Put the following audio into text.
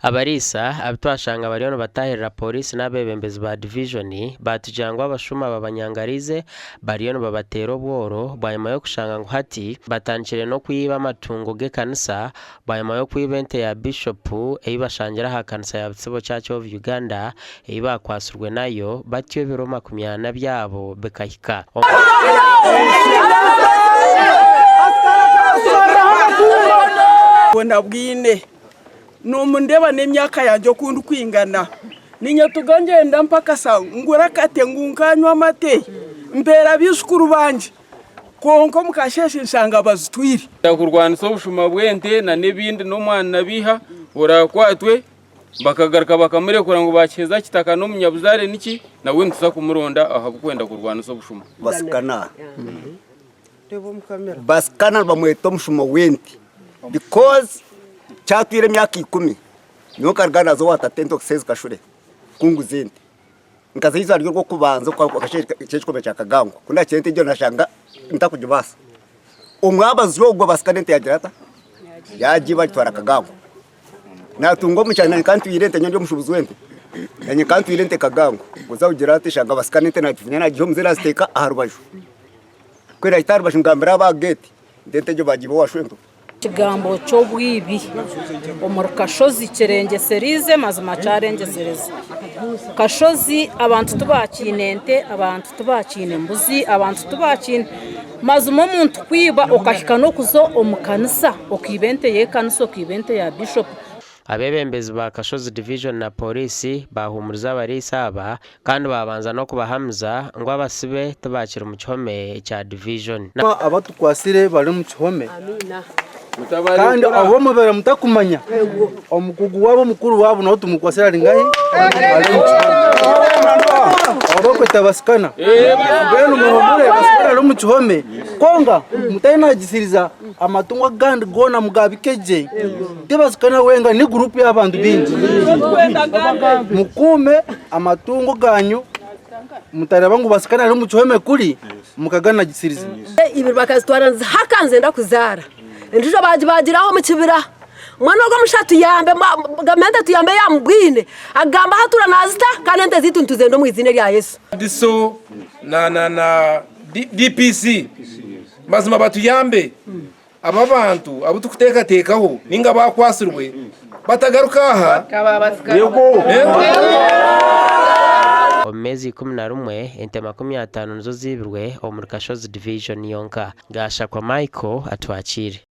Abarisa abitwashanga bariyo batahirira polisi n'abebembezi ba division batujangwa abashuma babanyangarize bariyo babatera obworo bwanyuma yo kushanga ngo hati batanchire no kwiba amatungo ge kanisa bwanyuma yo kwiba ente ya bishop eyibashangira ha kanisa ya Butsibo Church of Uganda eyibakwasirwe nayo batyo biro 20 byabo bekahika Bona bwine numundeba n'emyaka yanje kundu kwingana ninya tugangenda mpaka sa ngura kate ngunkanywa amate mbera bisukuru banje konko mukasheshe nsanga bazitwiri kurwanisa ubushuma bwente na nebindi n'umwana nabiha urakwatwe bakagaruka bakamurekura ngo bakeza kitaka no munyabuzare niki nawe ntusa kumuronda ahabukwenda kurwanisa ubushuma baskana bamweto mushuma wente because cyatwire myaka 10 niyo kargana zo watatento kuseze kashure kunguzente nkaziza ryo kubanza kwa kasheshwe cyakagango kunda cyente ryo nashanga ntakujubasa umwabazi yo gwa baskanente yagirata yaji batwara kagango natungo mucyana kantu yirente nyo mushubuzi wente enye kantu yirente kagango uzawugirate shanga baskanente nagifunya nagiho muzera steka aharubaju kwera itari bashingambira ba gate ndente ryo bagibo washwento Kigambo cyo bwibi omurukashozi kirengeserize mazima cyarengesereze kashozi abantu tubakinente abantu tubakine mbuzi abantu tubakine mazuma umuntu kwiba okahika no kuzo omukanisa okibente ye kanisa okibente ya bishop abebembezi ba Kashozi division na polisi bahumuriza abarisa aba kandi babanza no kubahamza ngo abasibe tubakira mu cyhome cya division abatukwasire bari mu cyhome kandi abo mubera mutakumanya omukugu wabo mukuru wabo no tumukwasira ringahi abo kwetabaskana beno muhumure baskana ro mu cyhome konga mutayina gisiriza amatungo gandi gona mugabikeje debaskana wenga ni group y'abantu bingi mukume amatungo ganyu mutareba ngo baskana ro mu cyhome kuri mukagana gisiriza ibi bakazitwara hakanze ndakuzara ndijo bagiraho mu kibira mwana go mushatu yambe gamente tuyambe yambwine agamba hatura nazita kanente zituntuze ndo mu izine rya Yesu diso na DPC mazima batuyambe aba bantu abo tukuteka tekaho ninga bakwasirwe batagaruka aha yego omezi 11 ente 50 nizo zibirwe omurukashozi division yonka gasha kwa Michael atwakire.